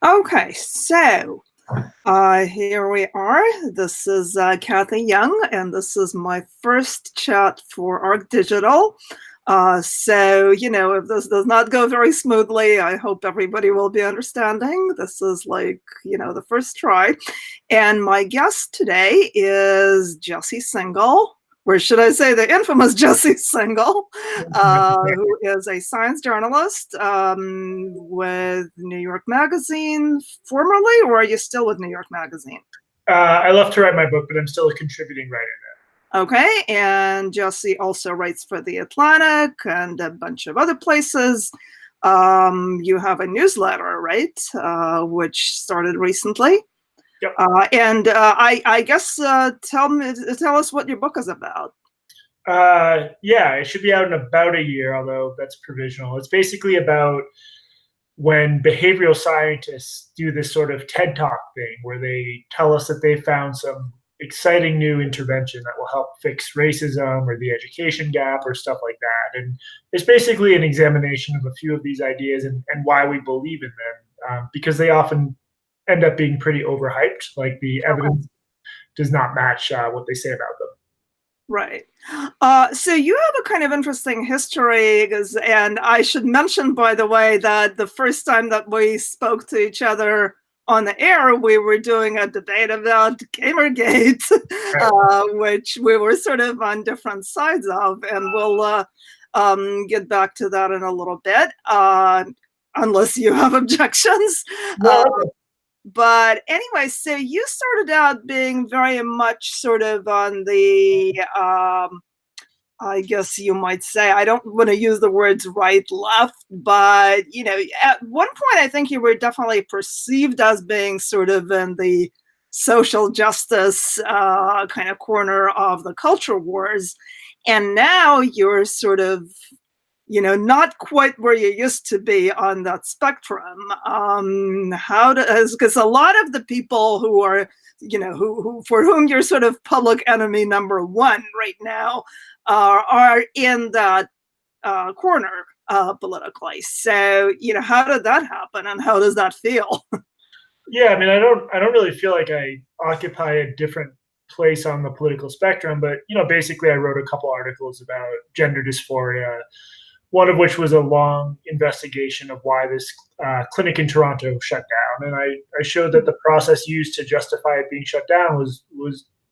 Okay, so here we are. This is Cathy Young, and this is my first chat for Arc Digital. So, if this does not go very smoothly, I hope everybody will be understanding. This is like, the first try. And my guest today is Jessie Singal, or should I say the infamous Jessie Singal, who is a science journalist with New York Magazine formerly, or are you still with New York Magazine? I left to write my book, but I'm still a contributing writer now. Okay, and Jessie also writes for The Atlantic and a bunch of other places. You have a newsletter, right, which started recently. Yep. And I guess tell us what your book is about. Yeah, it should be out in about a year, although that's provisional. It's basically about when behavioral scientists do this sort of TED Talk thing where they tell us that they found some exciting new intervention that will help fix racism or the education gap or stuff like that. And it's basically an examination of a few of these ideas and why we believe in them, because they often end up being pretty overhyped. Like the evidence does not match what they say about them. Right. So you have a kind of interesting history, and I should mention, by the way, that the first time that we spoke to each other on the air, we were doing a debate about Gamergate, which we were sort of on different sides of, and we'll get back to that in a little bit, unless you have objections. But anyway, so you started out being very much sort of on the, I guess you might say, I don't want to use the words right, left, but, at one point, I think you were definitely perceived as being sort of in the social justice kind of corner of the culture wars. And now you're sort of, not quite where you used to be on that spectrum. Because a lot of the people who are, who for whom you're sort of public enemy number one right now are in that corner politically. So, how did that happen and how does that feel? Yeah, I mean, I don't really feel like I occupy a different place on the political spectrum, but, basically I wrote a couple articles about gender dysphoria, one of which was a long investigation of why this clinic in Toronto shut down. And I showed that the process used to justify it being shut down was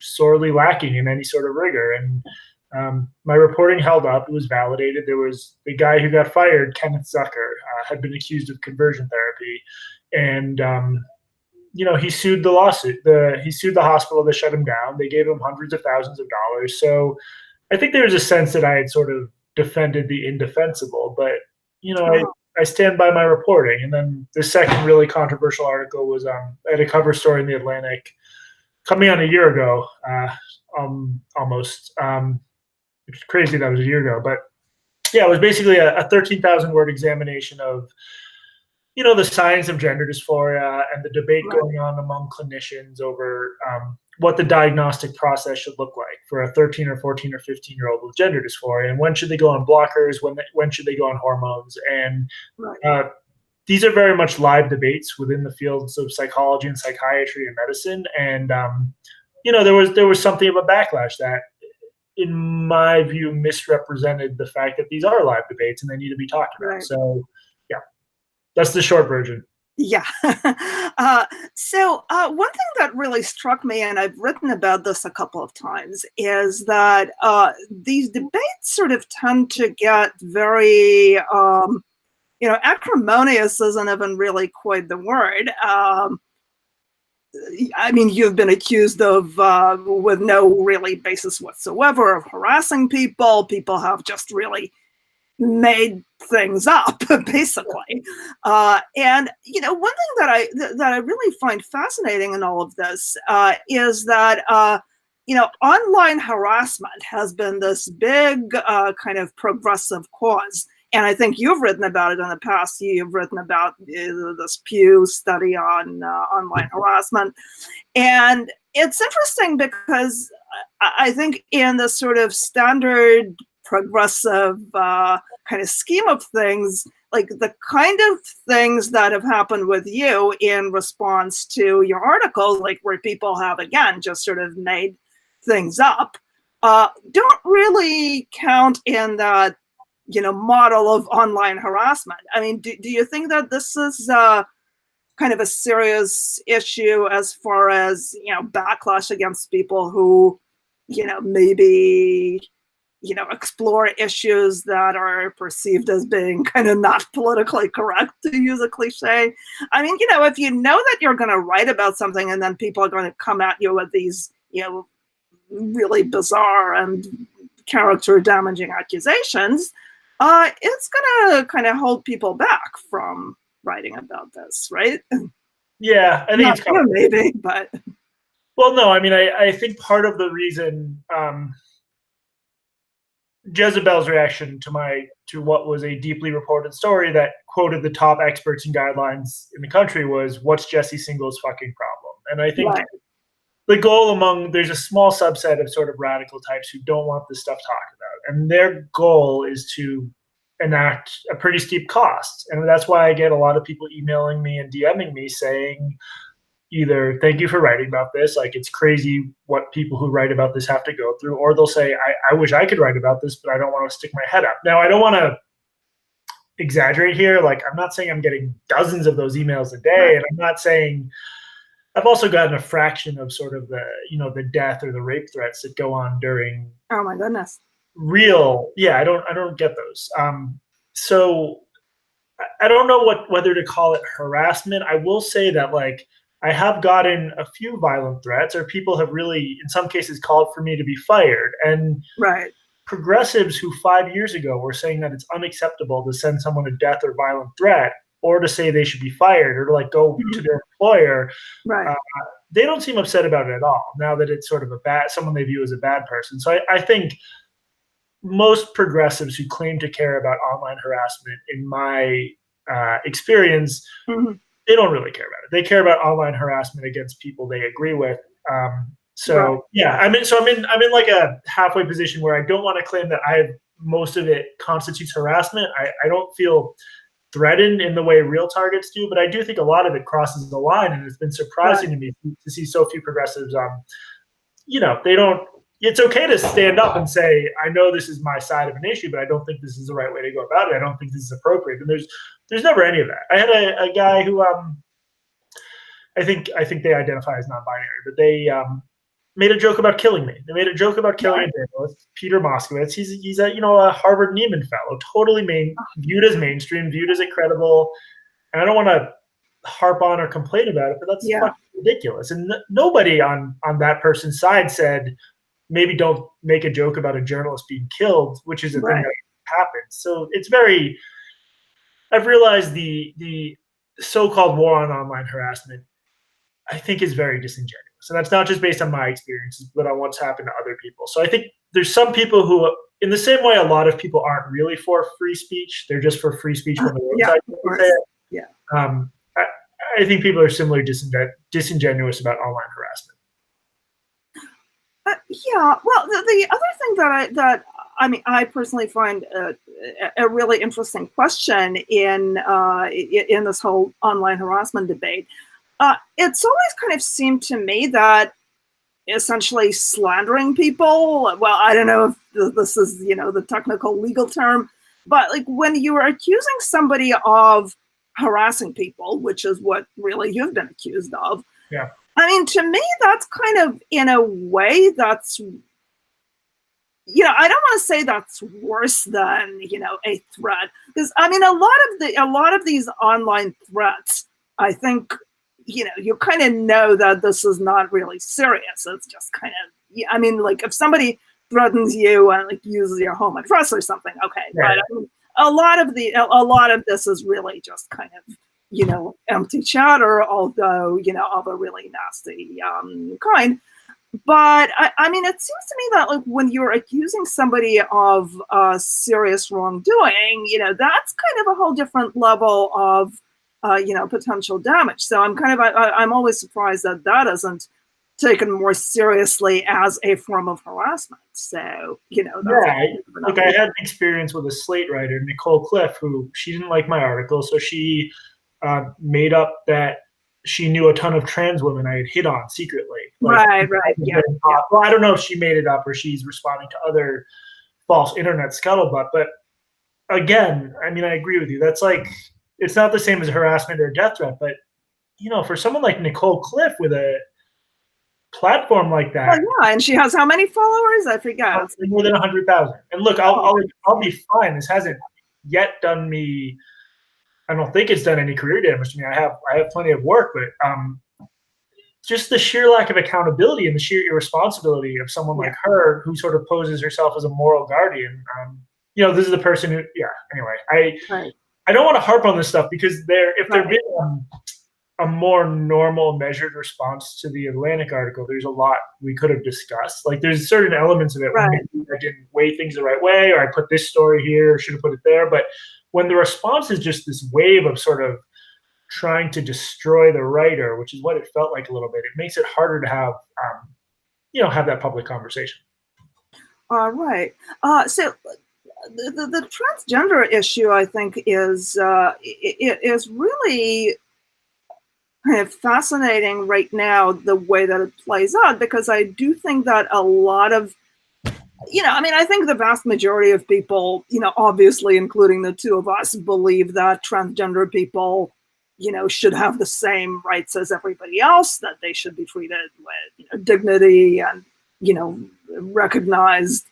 sorely lacking in any sort of rigor. And my reporting held up. It was validated. There was the guy who got fired, Kenneth Zucker, had been accused of conversion therapy. And, he sued the lawsuit. He sued the hospital that shut him down. They gave him hundreds of thousands of dollars. So I think there was a sense that I had sort of defended the indefensible, but I stand by my reporting. And then the second really controversial article was I had a cover story in the Atlantic coming on a year ago, almost. It's crazy that was a year ago, but yeah, it was basically a 13,000 word examination of the science of gender dysphoria and the debate going on among clinicians over what the diagnostic process should look like for a 13 or 14 or 15-year-old with gender dysphoria, and when should they go on blockers, when should they go on hormones. And these are very much live debates within the fields of psychology and psychiatry and medicine. And there was something of a backlash that, in my view, misrepresented the fact that these are live debates and they need to be talked about. So yeah, that's the short version. Yeah. So one thing that really struck me, and I've written about this a couple of times, is that these debates sort of tend to get very, acrimonious isn't even really quite the word. I mean, you've been accused of, with no really basis whatsoever, of harassing people. People have just really made things up, basically. And one thing that I really find fascinating in all of this is that online harassment has been this big kind of progressive cause. And I think you've written about it in the past. You've written about this Pew study on online harassment. And it's interesting because I think in the sort of standard progressive kind of scheme of things, like the kind of things that have happened with you in response to your articles, like where people have, again, just sort of made things up, don't really count in that, model of online harassment. I mean, do you think that this is kind of a serious issue as far as, backlash against people who, maybe, explore issues that are perceived as being kind of not politically correct, to use a cliche? I mean, if you know that you're going to write about something and then people are going to come at you with these, really bizarre and character damaging accusations, it's going to kind of hold people back from writing about this, right? Yeah, I think it's kind of, maybe, but well, no, I mean, I think part of the reason Jezebel's reaction to what was a deeply reported story that quoted the top experts and guidelines in the country was, "What's Jesse Singal's fucking problem?" And I think the goal there's a small subset of sort of radical types who don't want this stuff talked about, and their goal is to enact a pretty steep cost. And that's why I get a lot of people emailing me and DMing me saying either, "Thank you for writing about this, like it's crazy what people who write about this have to go through," or they'll say, I wish I could write about this, but I don't want to stick my head up." Now, I don't want to exaggerate here. Like, I'm not saying I'm getting dozens of those emails a day, and I'm not saying I've also gotten a fraction of sort of the death or the rape threats that go on during. Oh my goodness. I don't get those. So I don't know whether to call it harassment. I will say that, like, I have gotten a few violent threats, or people have really, in some cases, called for me to be fired. And progressives who 5 years ago were saying that it's unacceptable to send someone a death or violent threat, or to say they should be fired, or to like go to their employer, they don't seem upset about it at all, now that it's sort of someone they view as a bad person. So I think most progressives who claim to care about online harassment, in my experience, they don't really care about it. They care about online harassment against people they agree with. I'm in like a halfway position where I don't want to claim that most of it constitutes harassment. I don't feel threatened in the way real targets do, but I do think a lot of it crosses the line, and it's been surprising to me to see so few progressives. They don't. It's okay to stand up and say, "I know this is my side of an issue, but I don't think this is the right way to go about it. I don't think this is appropriate." And there's never any of that. I had a guy who I think they identify as non-binary, but they made a joke about killing me. They made a joke about killing a journalist, Peter Moskowitz. He's a Harvard Neiman fellow, totally viewed as mainstream, viewed as credible. And I don't want to harp on or complain about it, but that's fucking ridiculous. And nobody on that person's side said, maybe don't make a joke about a journalist being killed, which is a thing that happens. So it's I've realized the so-called war on online harassment, I think, is very disingenuous. And that's not just based on my experiences, but on what's happened to other people. So I think there's some people who, in the same way a lot of people aren't really for free speech, they're just for free speech when the roadside people say it. I think people are similarly disingenuous about online harassment. Well, the other thing that I personally find a really interesting question in this whole online harassment debate, it's always kind of seemed to me that essentially slandering people, well, I don't know if this is, the technical legal term, but like when you are accusing somebody of harassing people, which is what really you've been accused of. Yeah. I mean, to me, that's kind of, in a way, that's, I don't want to say that's worse than, a threat. Because, I mean, a lot of these online threats, I think, you kind of know that this is not really serious. It's just kind of, I mean, like if somebody threatens you and like uses your home address or something, okay. Right. But I mean, a lot of this is really just kind of, empty chatter, although, of a really nasty kind. But I mean, it seems to me that like when you're accusing somebody of serious wrongdoing, that's kind of a whole different level of, potential damage. So I'm always surprised that isn't taken more seriously as a form of harassment. So, that's look, I had an experience with a Slate writer, Nicole Cliff, who she didn't like my article, so she made up that she knew a ton of trans women I had hit on secretly. Right, yeah. Well, I don't know if she made it up or she's responding to other false internet scuttlebutt, but again, I mean, I agree with you. That's like, it's not the same as harassment or death threat, but for someone like Nicole Cliff with a platform like that. Oh, yeah, and she has how many followers? I forgot. It's more than 100,000. And look, I'll be fine. This hasn't yet done me. I don't think it's done any career damage to me. I have plenty of work, but just the sheer lack of accountability and the sheer irresponsibility of someone like her, who sort of poses herself as a moral guardian. This is the person who. Yeah. Anyway, I don't want to harp on this stuff because if there'd been a more normal, measured response to the Atlantic article, there's a lot we could have discussed. Like, there's certain elements of it where maybe I didn't weigh things the right way, or I put this story here, or should have put it there. But when the response is just this wave of sort of trying to destroy the writer, which is what it felt like a little bit, it makes it harder to have, have that public conversation. Right. So the transgender issue, I think, is really kind of fascinating right now, the way that it plays out, because I do think that a lot of, I think the vast majority of people, obviously including the two of us, believe that transgender people, should have the same rights as everybody else, that they should be treated with dignity and, recognized,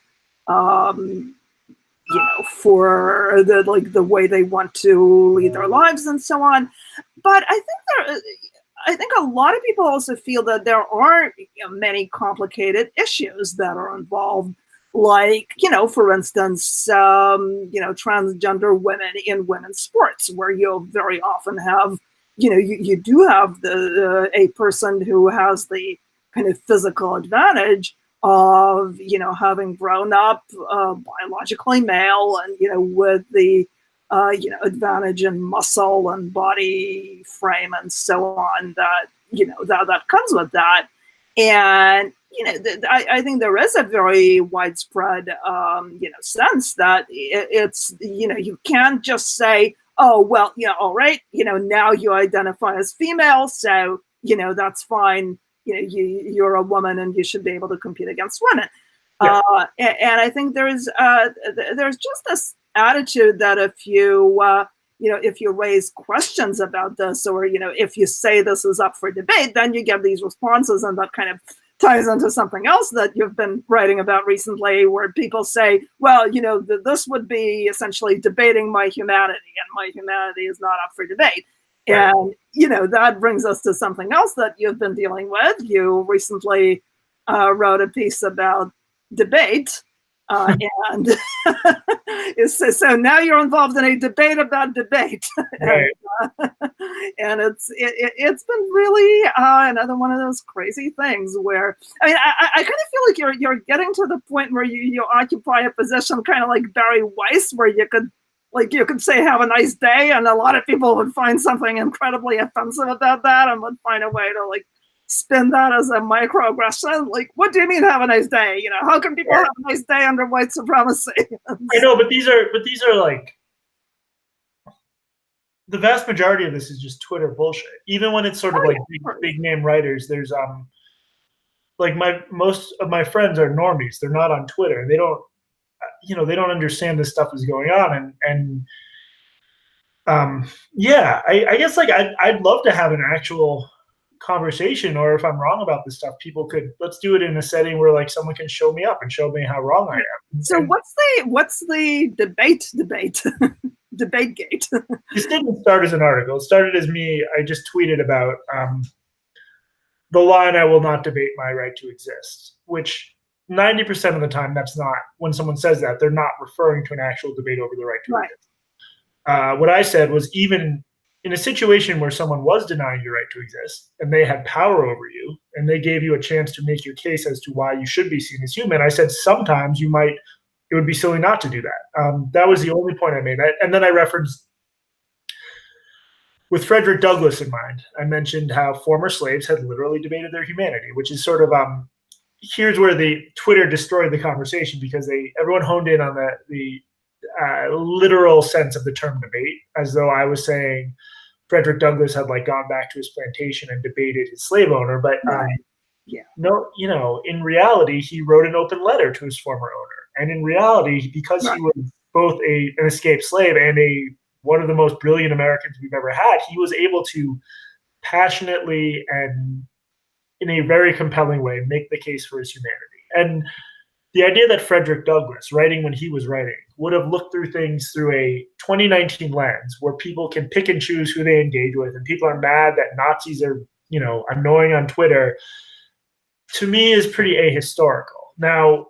for the way they want to lead their lives and so on. But I think a lot of people also feel that there are many complicated issues that are involved, like, for instance, transgender women in women's sports, where you'll very often have, you do have a person who has the kind of physical advantage of, having grown up biologically male and, with the, advantage in muscle and body frame and so on that, that comes with that. And, I think there is a very widespread, sense that it's, you can't just say, oh, well, all right, now you identify as female, so, that's fine. You're a woman and you should be able to compete against women. Yeah. And I think there's just this attitude that if you raise questions about this, or, if you say this is up for debate, then you get these responses, and that kind of ties into something else that you've been writing about recently, where people say, well, this would be essentially debating my humanity, and my humanity is not up for debate. Right. And, that brings us to something else that you've been dealing with. You recently wrote a piece about debate. And so now you're involved in a debate about debate. Right. And it's been really another one of those crazy things where, I kind of feel like you're getting to the point where you occupy a position kind of like Barry Weiss, where you could say have a nice day, and a lot of people would find something incredibly offensive about that and would find a way to spin that as a microaggression. Like, what do you mean have a nice day? How can people have a nice day under white supremacy? I know, but these are like, the vast majority of this is just Twitter bullshit. Even when it's sort of big name writers, there's most of my friends are normies. They're not on Twitter. They don't understand this stuff is going on. I guess I'd love to have an actual conversation, or if I'm wrong about this stuff, let's do it in a setting where someone can show me up and show me how wrong I am. So what's the debate? Debategate. This didn't start as an article. It started as me. I just tweeted about the line, "I will not debate my right to exist," which 90% of the time, that's not, when someone says that, they're not referring to an actual debate over the right to exist. What I said was, even in a situation where someone was denying your right to exist and they had power over you and they gave you a chance to make your case as to why you should be seen as human, I said sometimes it would be silly not to do that. That was the only point I made. And then I referenced with Frederick Douglass in mind, I mentioned how former slaves had literally debated their humanity, which is sort of here's where the Twitter destroyed the conversation, because everyone honed in on the literal sense of the term debate, as though I was saying Frederick Douglass had like gone back to his plantation and debated his slave owner. But no, in reality, he wrote an open letter to his former owner, and in reality, because he was both an escaped slave and one of the most brilliant Americans we've ever had, he was able to passionately and in a very compelling way make the case for his humanity. And the idea that Frederick Douglass, writing when he was writing, would have looked through things through a 2019 lens where people can pick and choose who they engage with, and people are mad that Nazis are, annoying on Twitter, to me is pretty ahistorical. Now,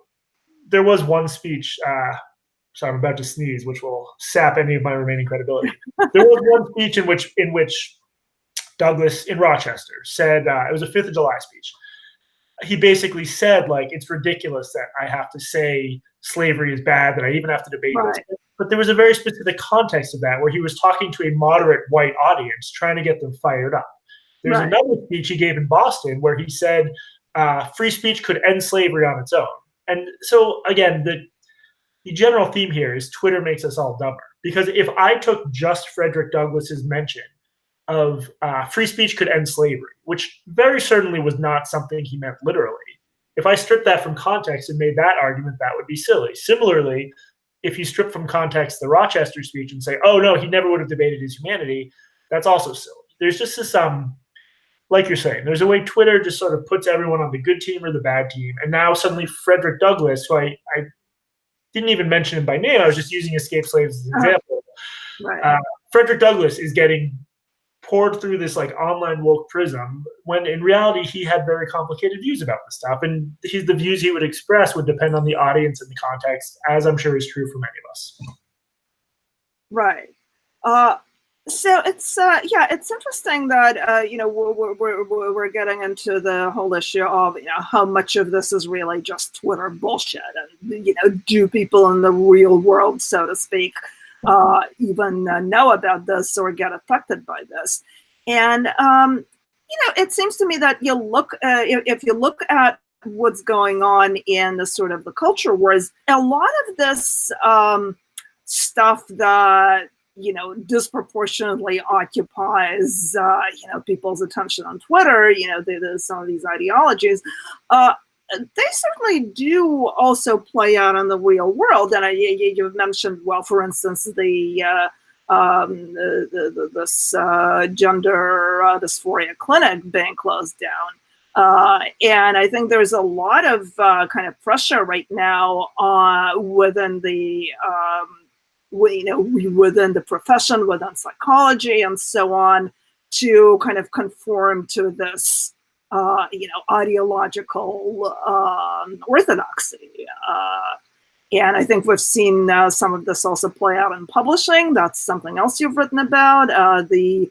there was one speech, so I'm about to sneeze, which will sap any of my remaining credibility. There was one speech in which Douglass in Rochester said, it was a 5th of July speech. He basically said, like, it's ridiculous that I have to say slavery is bad, that I even have to debate this. But there was a very specific context of that where he was talking to a moderate white audience, trying to get them fired up. There's another speech he gave in Boston where he said free speech could end slavery on its own. And so, again, the general theme here is Twitter makes us all dumber. Because if I took just Frederick Douglass's mention of free speech could end slavery, which very certainly was not something he meant literally, if I stripped that from context and made that argument, that would be silly. Similarly, if you strip from context the Rochester speech and say, oh, no, he never would have debated his humanity, that's also silly. There's just this, like you're saying, there's a way Twitter just sort of puts everyone on the good team or the bad team. And now suddenly Frederick Douglass, who I didn't even mention him by name, I was just using escaped slaves as an example. Frederick Douglass is getting poured through this like online woke prism, when in reality he had very complicated views about this stuff, and the views he would express would depend on the audience and the context, as I'm sure is true for many of us. So it's interesting that we're getting into the whole issue of how much of this is really just Twitter bullshit, and do people in the real world, so to speak, even know about this or get affected by this. And it seems to me that if you look at what's going on in the sort of the culture wars, a lot of this stuff that disproportionately occupies people's attention on Twitter, there's some of these ideologies, they certainly do also play out in the real world. And you've mentioned, well, for instance, this gender dysphoria clinic being closed down. And I think there's a lot of kind of pressure right now within the within the profession, within psychology and so on, to kind of conform to this ideological orthodoxy. And I think we've seen some of this also play out in publishing. That's something else you've written about. The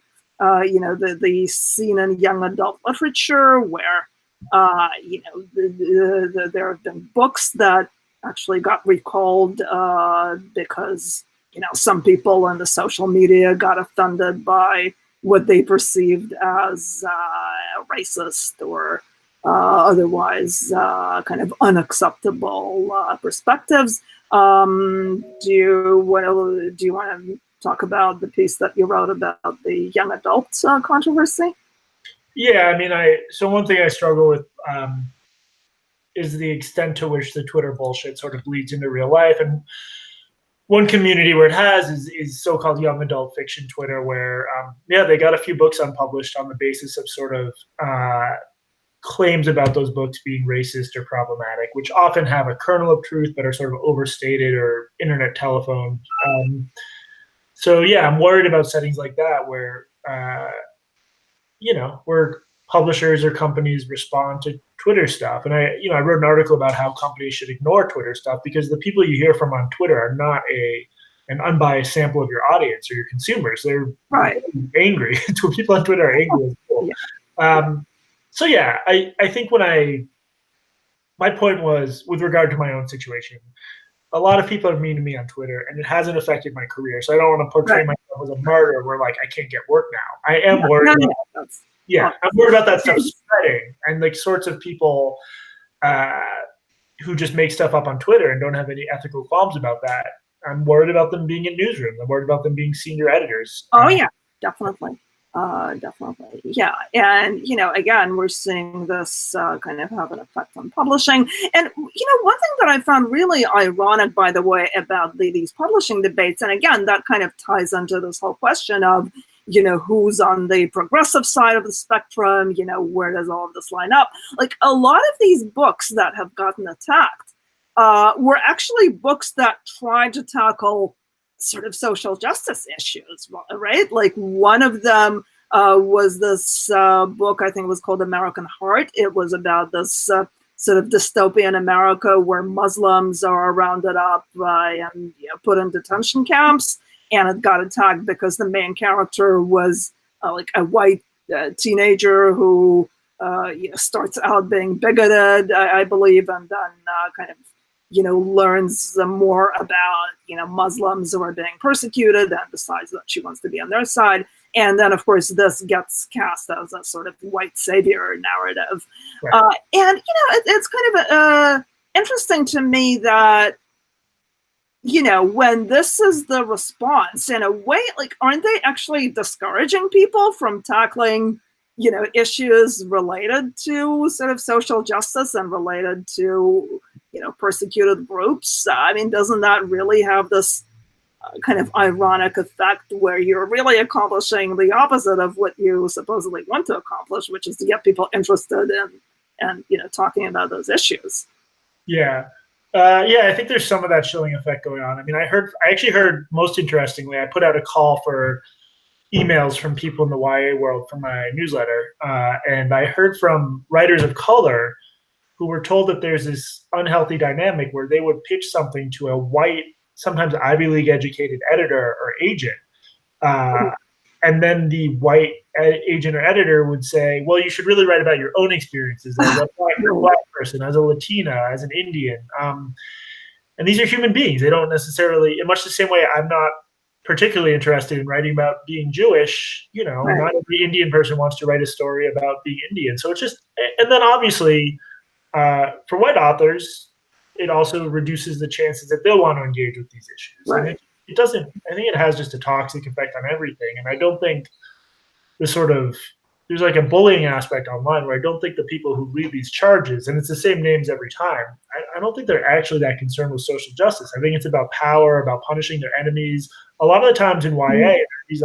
scene in young adult literature where, there have been books that actually got recalled because, some people in the social media got offended by what they perceived as racist or otherwise kind of unacceptable perspectives. Do you want to talk about the piece that you wrote about the young adult controversy? Yeah, I mean, so one thing I struggle with is the extent to which the Twitter bullshit sort of bleeds into real life. And one community where it has is so-called young adult fiction Twitter, where, they got a few books unpublished on the basis of sort of claims about those books being racist or problematic, which often have a kernel of truth but are sort of overstated or internet telephone. I'm worried about settings like that where, where publishers or companies respond to Twitter stuff. And I wrote an article about how companies should ignore Twitter stuff, because the people you hear from on Twitter are not an unbiased sample of your audience or your consumers. They're angry. People on Twitter are angry. I think my point was, with regard to my own situation, a lot of people are mean to me on Twitter, and it hasn't affected my career. So I don't want to portray myself was a murder, we're like, I can't get work now. I am Yeah, worried. no, about, no, I'm worried about that stuff spreading, and like sorts of people who just make stuff up on Twitter and don't have any ethical qualms about that. I'm worried about them being in newsrooms. I'm worried about them being senior editors. Oh yeah, definitely. Definitely. Yeah. And, again, we're seeing this kind of have an effect on publishing. And, one thing that I found really ironic, by the way, about these publishing debates, and again, that kind of ties into this whole question of, who's on the progressive side of the spectrum, where does all of this line up? Like a lot of these books that have gotten attacked were actually books that tried to tackle sort of social justice issues, right? Like one of them was this book, I think it was called American Heart. It was about this sort of dystopian America where Muslims are rounded up and put in detention camps. And it got attacked because the main character was like a white teenager who starts out being bigoted, I believe, and then kind of learns more about, Muslims who are being persecuted and decides that she wants to be on their side. And then, of course, this gets cast as a sort of white savior narrative. Right. And, it's kind of interesting to me that, when this is the response, in a way, like, aren't they actually discouraging people from tackling, issues related to sort of social justice and related to, persecuted groups? I mean, doesn't that really have this kind of ironic effect where you're really accomplishing the opposite of what you supposedly want to accomplish, which is to get people interested in talking about those issues? Yeah. I think there's some of that chilling effect going on. I mean, I actually heard, most interestingly, I put out a call for emails from people in the YA world from my newsletter, and I heard from writers of color who were told that there's this unhealthy dynamic where they would pitch something to a white, sometimes Ivy League educated editor or agent, and then the white agent or editor would say, well, you should really write about your own experiences as a black person, as a Latina, as an Indian. And these are human beings. They don't necessarily, in much the same way I'm not particularly interested in writing about being Jewish, right. Not every Indian person wants to write a story about being Indian. So it's just, and then obviously for white authors, it also reduces the chances that they'll want to engage with these issues. Right. And it doesn't, I think it has just a toxic effect on everything. And I don't think there's like a bullying aspect online where I don't think the people who read these charges, and it's the same names every time, I don't think they're actually that concerned with social justice. I think it's about power, about punishing their enemies. A lot of the times in YA, these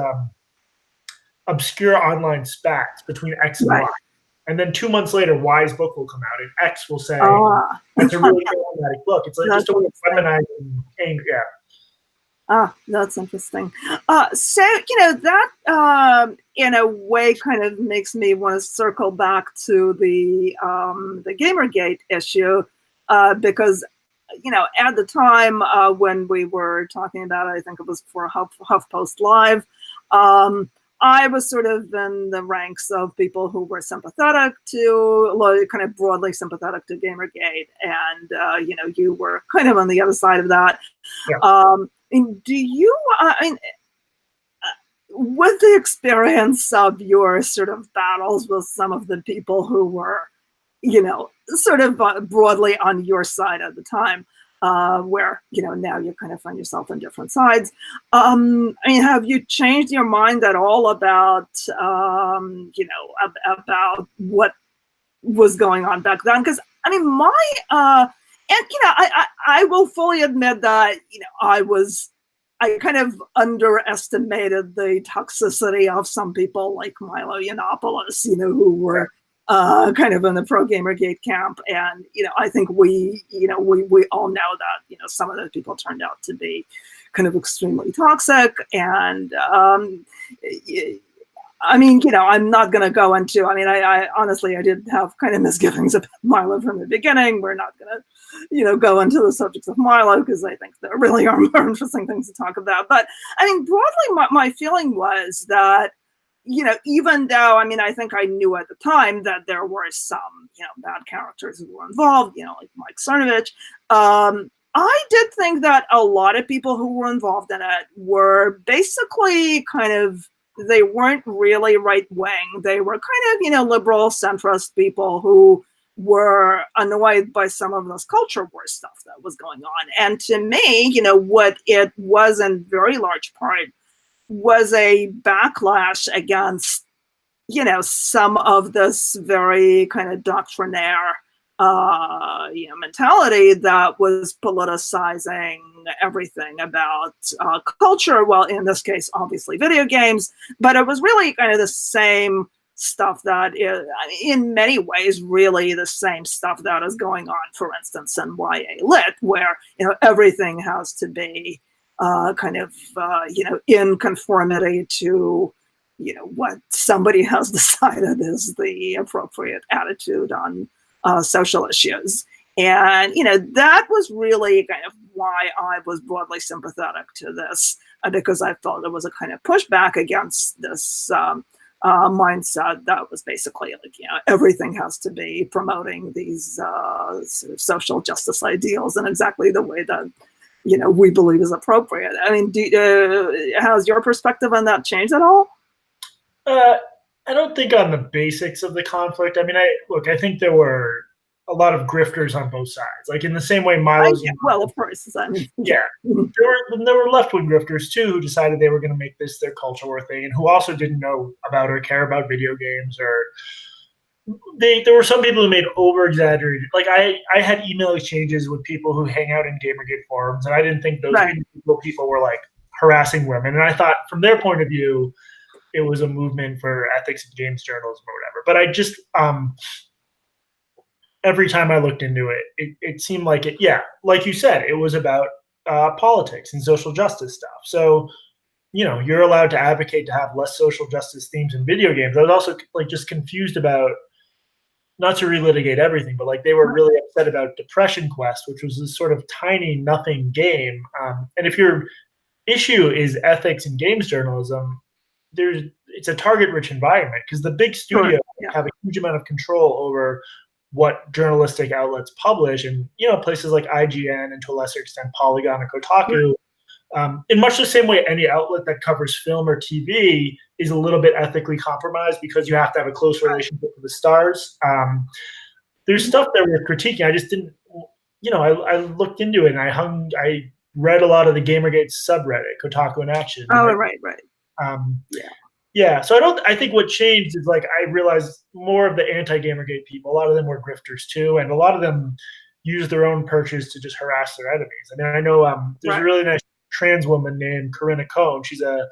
obscure online spats between X and Y. And then 2 months later, Y's book will come out, and X will say, it's a really problematic book. It's like just a way of feminizing anger. Yeah. That's interesting. So, that in a way kind of makes me want to circle back to the Gamergate issue, because, at the time when we were talking about it, I think it was for HuffPost Live, I was sort of in the ranks of people who were sympathetic to, kind of broadly sympathetic to Gamergate, and, you were kind of on the other side of that. Yeah. Do you, with the experience of your sort of battles with some of the people who were, sort of broadly on your side at the time, where, now you kind of find yourself on different sides. Have you changed your mind at all about, about what was going on back then? Because, I will fully admit that, I kind of underestimated the toxicity of some people like Milo Yiannopoulos, who were kind of in the pro Gamergate camp. And, I think we all know that, some of those people turned out to be kind of extremely toxic. And, I'm not going to go into, I honestly, I did have kind of misgivings about Milo from the beginning. We're not going to, go into the subjects of Milo because I think there really are more interesting things to talk about. But broadly, my feeling was that, even though, I think I knew at the time that there were some, bad characters who were involved, like Mike Cernovich, I did think that a lot of people who were involved in it were basically kind of, they weren't really right wing. They were kind of, liberal centrist people who were annoyed by some of this culture war stuff that was going on. And to me, what it was in very large part was a backlash against, some of this very kind of doctrinaire mentality that was politicizing everything about culture. Well, in this case, obviously video games, but it was really kind of the same stuff that is, in many ways, really the same stuff that is going on, for instance, in YA Lit, where, everything has to be in conformity to, what somebody has decided is the appropriate attitude on social issues. And, that was really kind of why I was broadly sympathetic to this, because I felt there was a kind of pushback against this mindset that was basically like, everything has to be promoting these sort of social justice ideals in exactly the way that, we believe is appropriate. I mean, has your perspective on that changed at all? I don't think on the basics of the conflict. I mean, I think there were a lot of grifters on both sides. Like in the same way Milo's. Well, of course. I mean, yeah. There were left-wing grifters too who decided they were going to make this their culture war thing, and who also didn't know about or care about video games. Or there were some people who made over-exaggerated. Like I had email exchanges with people who hang out in Gamergate forums, and I didn't think those people were like harassing women. And I thought from their point of view, it was a movement for ethics in games journalism or whatever. But I just every time I looked into it, it seemed like it. Yeah, like you said, it was about politics and social justice stuff. So you're allowed to advocate to have less social justice themes in video games. I was also like just confused about, not to relitigate everything, but like they were really upset about Depression Quest, which was this sort of tiny nothing game. And if your issue is ethics in games journalism, it's a target-rich environment because the big studios have a huge amount of control over what journalistic outlets publish, and places like IGN and to a lesser extent Polygon and Kotaku. In much the same way any outlet that covers film or TV is a little bit ethically compromised because you have to have a close relationship with the stars. There's stuff that we're critiquing. I just didn't, I looked into it and I read a lot of the Gamergate subreddit, Kotaku in Action. Oh, right. Yeah. So I think what changed is like I realized more of the anti-Gamergate people, a lot of them were grifters too, and a lot of them used their own perches to just harass their enemies. I mean, I know there's a really nice trans woman named Corinna Cohn. She's a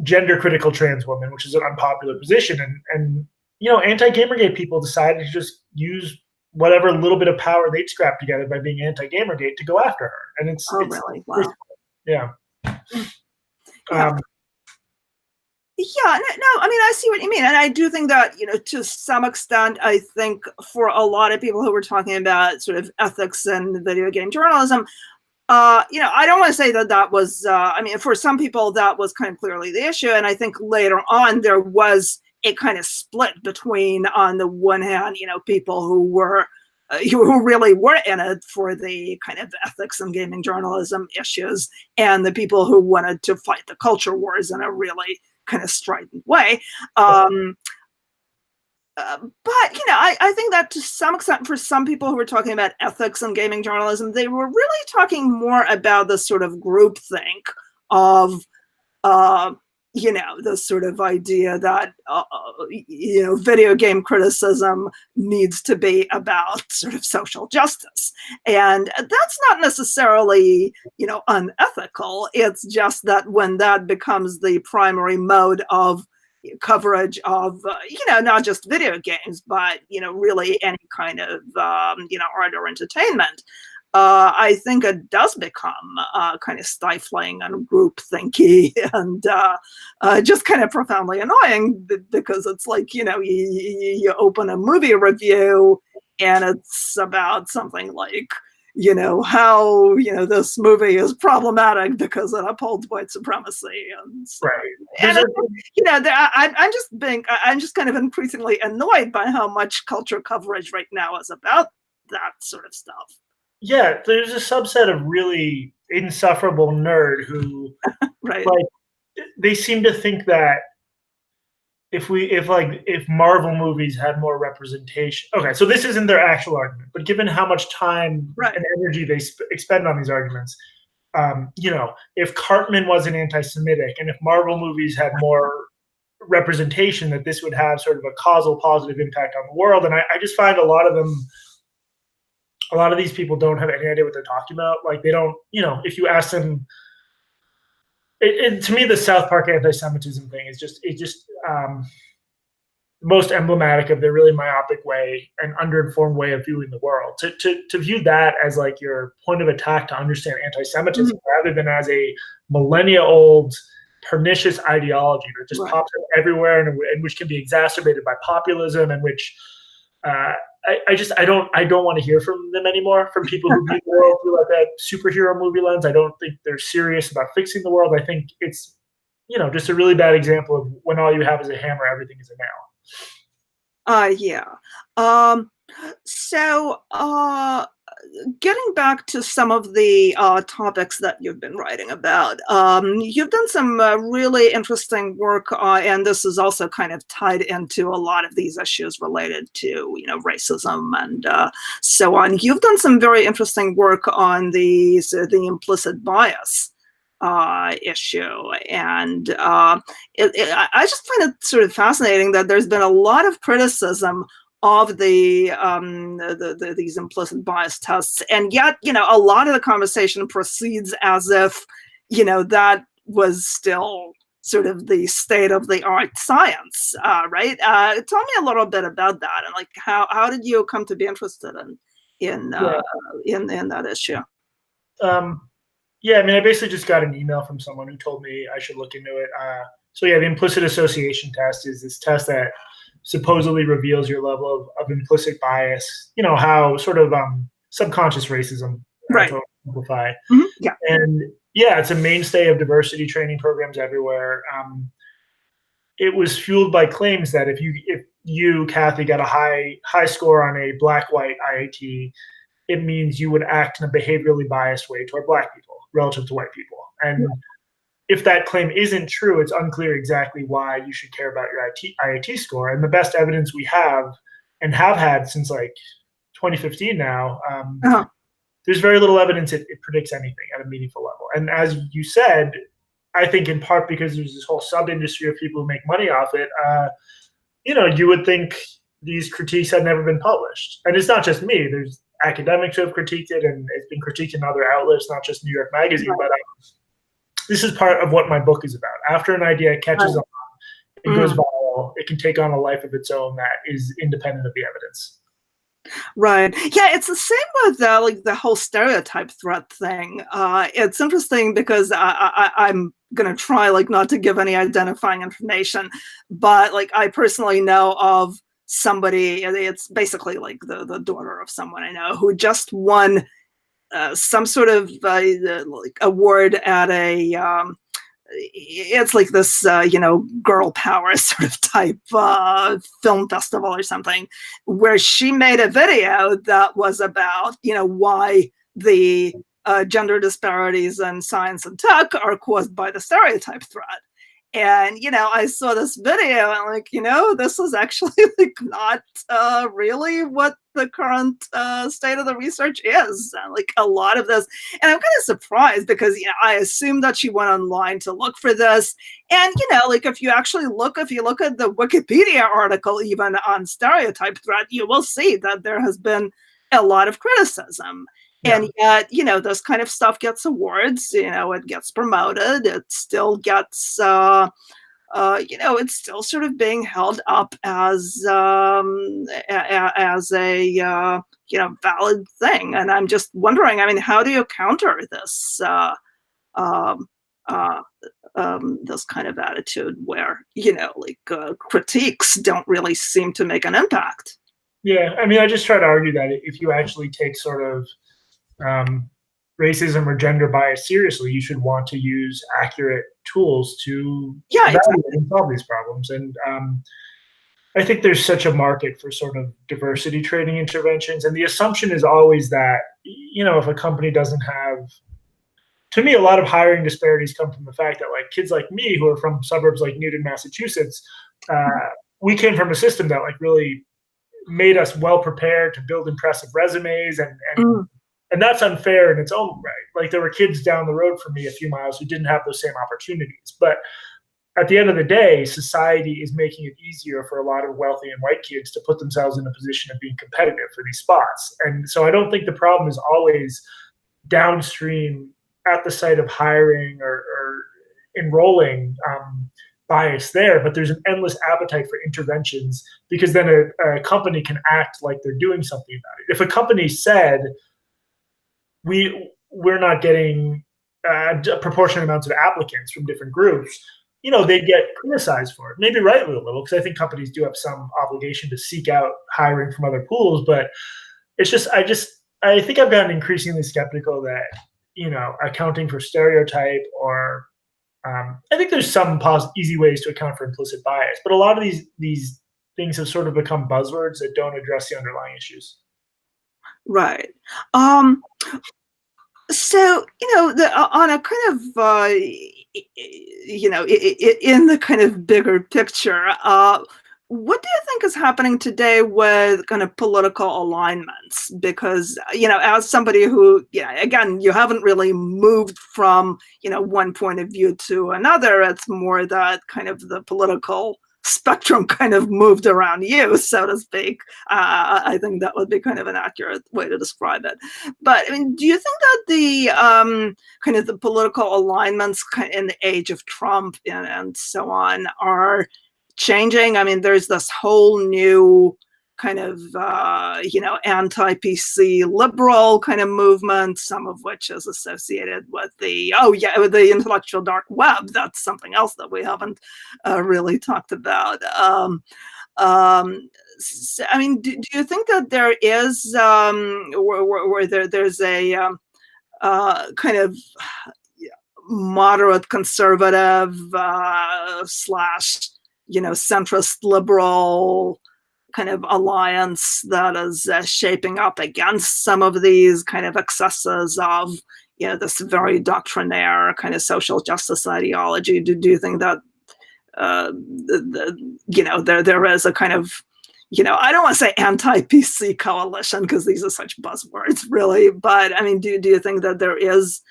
gender critical trans woman, which is an unpopular position. And anti-Gamergate people decided to just use whatever little bit of power they'd scrap together by being anti-Gamergate to go after her. And it's really? Wow. Yeah. Yeah, no, I mean, I see what you mean. And I do think that, to some extent, I think for a lot of people who were talking about sort of ethics and video game journalism, I don't want to say that was, for some people that was kind of clearly the issue. And I think later on there was a kind of split between, on the one hand, people who really were in it for the kind of ethics and gaming journalism issues, and the people who wanted to fight the culture wars in a really kind of strident way. But, I think that to some extent, for some people who were talking about ethics and gaming journalism, they were really talking more about the sort of groupthink of, the sort of idea that, video game criticism needs to be about sort of social justice. And that's not necessarily, unethical. It's just that when that becomes the primary mode of coverage of, not just video games, but, really any kind of, art or entertainment, I think it does become kind of stifling and groupthinky and just kind of profoundly annoying, because it's like, you open a movie review and it's about something like, how, this movie is problematic because it upholds white supremacy. And so, and I'm just kind of increasingly annoyed by how much culture coverage right now is about that sort of stuff. yeah, there's a subset of really insufferable nerd who, Right. like, they seem to think that if Marvel movies had more representation. Okay, so this isn't their actual argument, but given how much time Right. and energy they expend on these arguments, if Cartman wasn't anti-Semitic and if Marvel movies had more representation, that this would have sort of a causal positive impact on the world. And I just find a lot of these people don't have any idea what they're talking about. Like, they don't, if you ask them, to me, the South Park anti-Semitism thing is just most emblematic of their really myopic way and underinformed way of viewing the world. To view that as like your point of attack to understand anti-Semitism, rather than as a millennia-old pernicious ideology that just pops up everywhere and which can be exacerbated by populism, and which I don't want to hear from them anymore. From people who view the world through like that superhero movie lens, I don't think they're serious about fixing the world. I think it's just a really bad example of when all you have is a hammer, everything is a nail. Yeah. So, getting back to some of the topics that you've been writing about, you've done some really interesting work, and this is also kind of tied into a lot of these issues related to, racism and so on. You've done some very interesting work on the implicit bias issue, and I just find it sort of fascinating that there's been a lot of criticism of these implicit bias tests, and yet a lot of the conversation proceeds as if that was still sort of the state of the art science, right? Tell me a little bit about that, and like how did you come to be interested in that issue? Yeah, I mean, I basically just got an email from someone who told me I should look into it. So yeah, the implicit association test is this test that supposedly reveals your level of implicit bias. How sort of subconscious racism, right? To simplify. Yeah, and yeah, it's a mainstay of diversity training programs everywhere. It was fueled by claims that if you Cathy got a high score on a black-white IAT, it means you would act in a behaviorally biased way toward black people relative to white people. And if that claim isn't true, it's unclear exactly why you should care about your IAT score. And the best evidence we have and have had since like 2015 now, there's very little evidence it predicts anything at a meaningful level. And as you said, I think in part because there's this whole sub-industry of people who make money off it, you would think these critiques had never been published. And it's not just me. There's academics who have critiqued it, and it's been critiqued in other outlets, not just New York Magazine. But this is part of what my book is about. After an idea catches on, it goes viral, it can take on a life of its own that is independent of the evidence. Right. Yeah, it's the same with like the whole stereotype threat thing. It's interesting because I'm gonna try like not to give any identifying information, but like I personally know of somebody. It's basically like the daughter of someone I know who just won some sort of like award at a. It's like this, girl power sort of type film festival or something, where she made a video that was about, why the gender disparities in science and tech are caused by the stereotype threat. And, I saw this video and like, this is actually like not really what the current state of the research is. Like a lot of this, and I'm kind of surprised because, I assumed that she went online to look for this. And, like if you look at the Wikipedia article, even on stereotype threat, you will see that there has been a lot of criticism. Yeah. And yet, this kind of stuff gets awards, it gets promoted, it still gets, it's still sort of being held up as a, valid thing. And I'm just wondering, I mean, how do you counter this, this kind of attitude where, critiques don't really seem to make an impact? Yeah, I mean, I just try to argue that if you actually take sort of racism or gender bias seriously, you should want to use accurate tools to evaluate and solve these problems. And I think there's such a market for sort of diversity training interventions, and the assumption is always that, you know, if a company doesn't have, to me, a lot of hiring disparities come from the fact that like kids like me who are from suburbs like Newton, Massachusetts, we came from a system that like really made us well prepared to build impressive resumes, and that's unfair in its own right. Like there were kids down the road from me a few miles who didn't have those same opportunities, but at the end of the day, society is making it easier for a lot of wealthy and white kids to put themselves in a position of being competitive for these spots. And so I don't think the problem is always downstream at the site of hiring or enrolling bias there, but there's an endless appetite for interventions because then a company can act like they're doing something about it. If a company said, we're not getting proportionate amounts of applicants from different groups, you know, they get criticized for it, maybe rightly a little, because I think companies do have some obligation to seek out hiring from other pools. But it's just, I think I've gotten increasingly skeptical that, you know, accounting for stereotype or I think there's some easy ways to account for implicit bias, but a lot of these things have sort of become buzzwords that don't address the underlying issues. Right. So, you know, on a kind of, you know, in the kind of bigger picture, what do you think is happening today with kind of political alignments? Because, you know, as somebody who, yeah, again, you haven't really moved from, you know, one point of view to another. It's more that kind of the political spectrum kind of moved around you, so to speak. I think that would be kind of an accurate way to describe it. But I mean, do you think that the kind of the political alignments in the age of Trump and so on are changing? I mean, there's this whole new kind of, you know, anti-PC liberal kind of movement, some of which is associated with with the intellectual dark web. That's something else that we haven't really talked about. So, I mean, do you think that there is, where there's a kind of moderate conservative slash, you know, centrist liberal kind of alliance that is shaping up against some of these kind of excesses of, you know, this very doctrinaire kind of social justice ideology? Do you think that, you know, there is a kind of, you know, I don't want to say anti-PC coalition because these are such buzzwords, really, but I mean, do you think that there is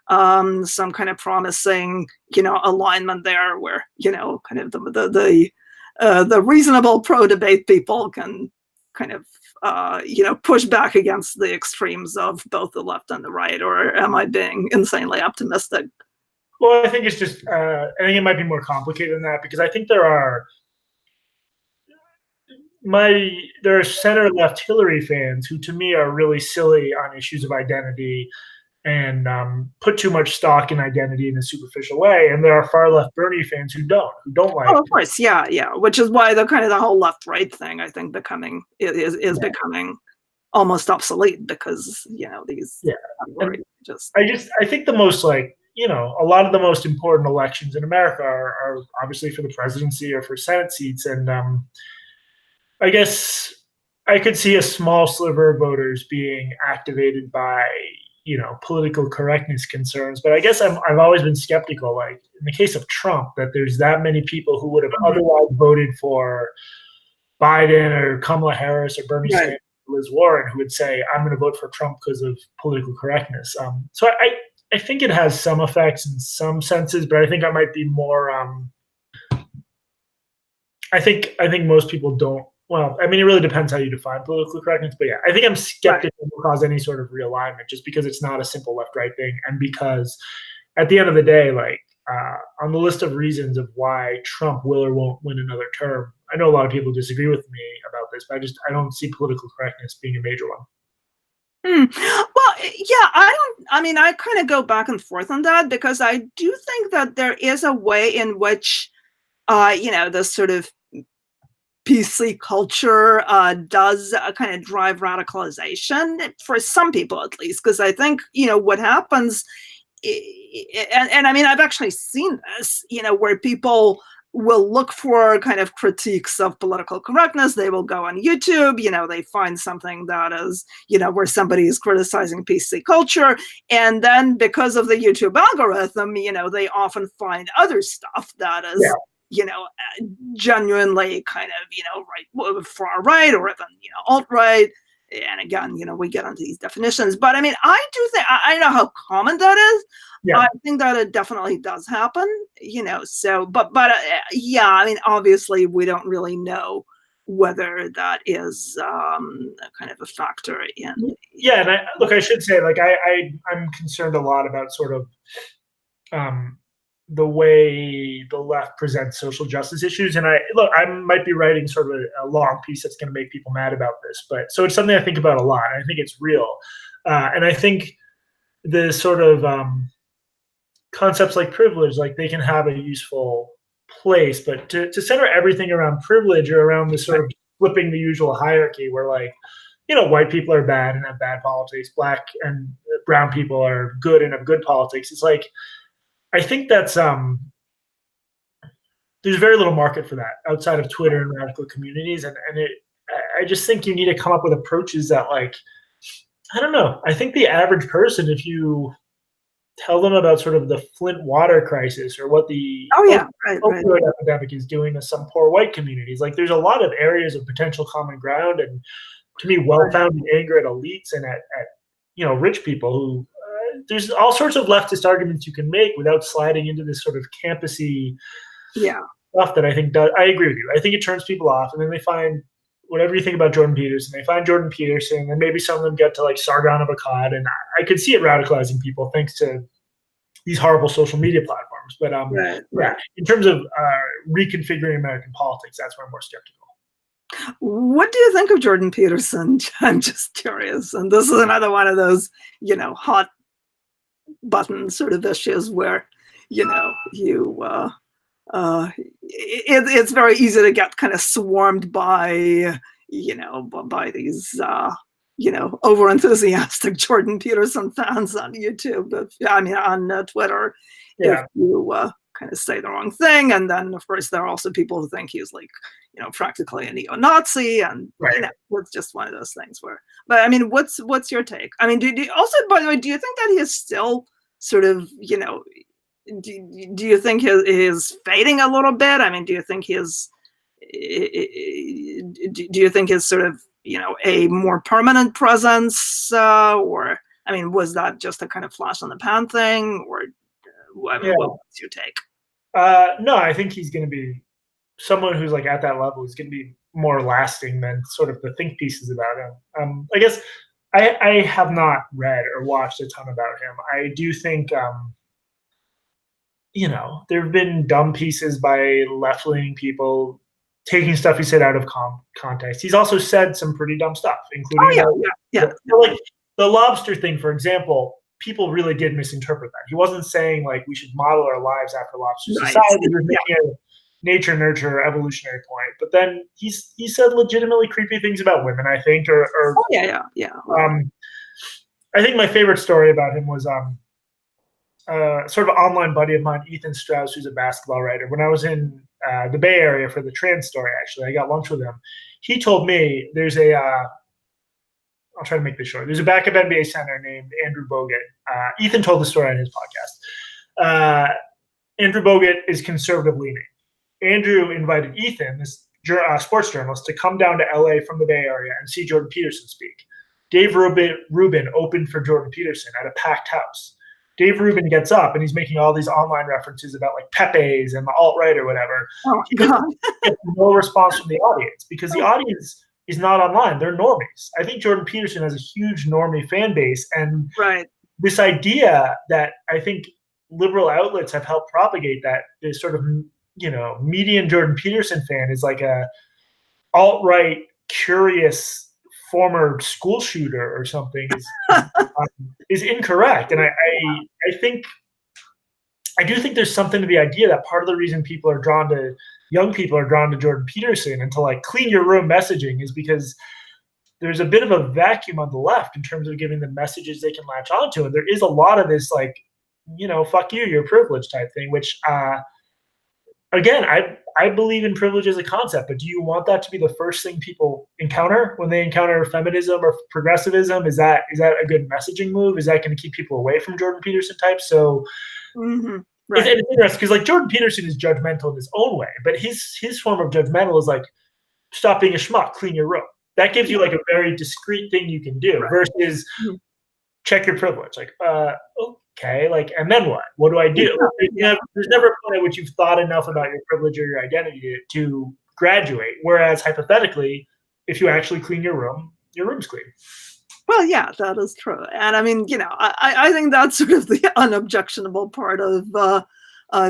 some kind of promising, you know, alignment there where, you know, kind of the reasonable pro-debate people can kind of, you know, push back against the extremes of both the left and the right? Or am I being insanely optimistic? Well, I think it's just, I think it might be more complicated than that, because I think there are center-left Hillary fans who, to me, are really silly on issues of identity and put too much stock in identity in a superficial way. And there are far-left Bernie fans who don't like it. Of course, yeah. Which is why the kind of the whole left-right thing, I think, becoming almost obsolete, because, you know, these I think the most, like, you know, a lot of the most important elections in America are obviously for the presidency or for Senate seats, and I guess I could see a small sliver of voters being activated by, you know, political correctness concerns. But I guess I've always been skeptical, like in the case of Trump, that there's that many people who would have otherwise voted for Biden or Kamala Harris or Bernie Sanders or Liz Warren who would say, I'm going to vote for Trump because of political correctness. So I think it has some effects in some senses, but I think I might be more, I think most people don't. Well, I mean, it really depends how you define political correctness, but yeah, I think I'm skeptical it will cause any sort of realignment, just because it's not a simple left-right thing, and because at the end of the day, like on the list of reasons of why Trump will or won't win another term, I know a lot of people disagree with me about this, but I don't see political correctness being a major one. Well, yeah, I kind of go back and forth on that, because I do think that there is a way in which, you know, this sort of PC culture does kind of drive radicalization, for some people at least, because I think, you know, what happens, and I mean, I've actually seen this, you know, where people will look for kind of critiques of political correctness. They will go on YouTube, they find something that is, where somebody is criticizing PC culture. And then because of the YouTube algorithm, they often find other stuff that is, genuinely kind of, right, far right or even, alt-right. And again, we get into these definitions, but I mean, I do think, I know how common that is. Yeah. I think that it definitely does happen, so, but yeah, I mean, obviously we don't really know whether that is kind of a factor in. Yeah. And I should say, like, I'm concerned a lot about sort of the way the left presents social justice issues. And I might be writing sort of a long piece that's going to make people mad about this, but so it's something I think about a lot. I think it's real. And I think the sort of concepts like privilege, like they can have a useful place, but to center everything around privilege or around the sort of flipping the usual hierarchy where, like, white people are bad and have bad politics, black and brown people are good and have good politics. It's like, I think that's there's very little market for that outside of Twitter and radical communities, and I just think you need to come up with approaches that, like, I don't know. I think the average person, if you tell them about sort of the Flint water crisis or what the opioid epidemic is doing to some poor white communities, like, there's a lot of areas of potential common ground, and to me, well-founded anger at elites and at rich people who. There's all sorts of leftist arguments you can make without sliding into this sort of campusy stuff that I think does. I agree with you. I think it turns people off, and then they find whatever you think about Jordan Peterson. They find Jordan Peterson, and maybe some of them get to like Sargon of Akkad, and I could see it radicalizing people thanks to these horrible social media platforms. But in terms of reconfiguring American politics, that's where I'm more skeptical. What do you think of Jordan Peterson? I'm just curious, and this is another one of those, hot button sort of issues where it's very easy to get kind of swarmed by by these over enthusiastic Jordan Peterson fans on YouTube, on Twitter, if you kind of say the wrong thing. And then of course there are also people who think he's like practically a neo-Nazi, and it's just one of those things where. But I mean, what's your take? I mean, do you also, by the way, do you think that he is still sort of do you think he is fading a little bit? I mean, do you think his sort of a more permanent presence, or I mean, was that just a kind of flash on the pan thing, or what's your take? No, I think he's going to be someone who's like at that level is going to be more lasting than sort of the think pieces about him. I guess I have not read or watched a ton about him. I do think, there have been dumb pieces by left-leaning people taking stuff he said out of context. He's also said some pretty dumb stuff, including like the lobster thing, for example. People really did misinterpret that. He wasn't saying like we should model our lives after lobster society. He was making a nature nurture evolutionary point, but then he said legitimately creepy things about women, I think, I think my favorite story about him was sort of an online buddy of mine, Ethan Strauss, who's a basketball writer. When I was in the Bay Area for the trans story, actually, I got lunch with him. He told me there's I'll try to make this short. There's a backup NBA center named Andrew Bogut. Ethan told the story on his podcast. Andrew Bogut is conservative leaning. Andrew invited Ethan, this sports journalist, to come down to LA from the Bay Area and see Jordan Peterson speak. Dave Rubin opened for Jordan Peterson at a packed house. Dave Rubin gets up and he's making all these online references about like Pepe's and the alt-right or whatever. Oh, God. He gets no response from the audience because the audience is not online. They're normies. I think Jordan Peterson has a huge normie fan base. And this idea that I think liberal outlets have helped propagate, that this sort of, median Jordan Peterson fan is like a alt-right, curious former school shooter or something is incorrect. And I do think there's something to the idea that part of the reason young people are drawn to Jordan Peterson and to like clean your room messaging is because there's a bit of a vacuum on the left in terms of giving them messages they can latch onto. And there is a lot of this like, fuck you, you're privileged type thing, which again, I believe in privilege as a concept, but do you want that to be the first thing people encounter when they encounter feminism or progressivism? Is that a good messaging move? Is that going to keep people away from Jordan Peterson types? So Right. it's interesting because like Jordan Peterson is judgmental in his own way, but his form of judgmental is like, stop being a schmuck, clean your room. That gives you like a very discreet thing you can do versus check your privilege. Like, okay, like, and then what? What do I do? There's never a point at which you've thought enough about your privilege or your identity to graduate. Whereas hypothetically, if you actually clean your room's clean. Well, yeah, that is true. And I mean, I think that's sort of the unobjectionable part of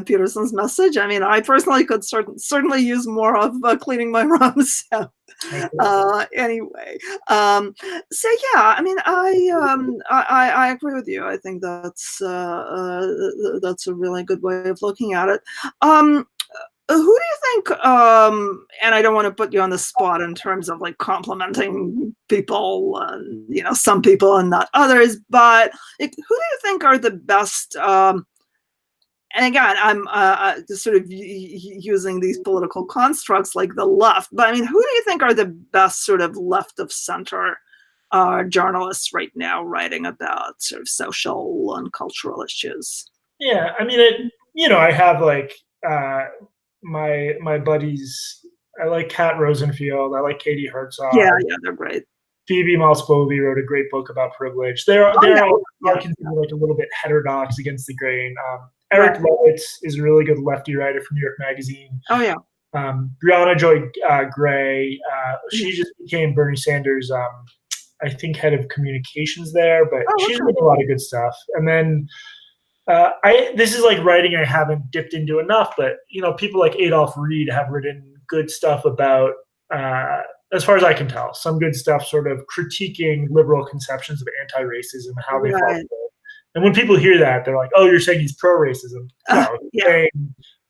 Peterson's message. I mean, I personally could certainly use more of cleaning my room. So anyway, so yeah, I mean, I agree with you. I think that's a really good way of looking at it. Who do you think, and I don't want to put you on the spot in terms of like complimenting people, some people and not others, but who do you think are the best, and again, I'm just sort of using these political constructs like the left, but I mean, who do you think are the best sort of left of center journalists right now writing about sort of social and cultural issues? Yeah, I mean, I have like, my buddies. I like Kat Rosenfield. I like Katie Herzog. Yeah, they're great. Phoebe Malz-Bovey wrote a great book about privilege. They're considered like a little bit heterodox, against the grain. Eric Lowitz is a really good lefty writer from New York Magazine. Oh yeah. Brianna Joy Gray. She just became Bernie Sanders, I think, head of communications there, but she's doing a lot of good stuff. And then this is like writing I haven't dipped into enough, but people like Adolph Reed have written good stuff about, as far as I can tell, some good stuff sort of critiquing liberal conceptions of anti-racism and how they fall through. And when people hear that, they're like, "Oh, you're saying he's pro-racism?" No, saying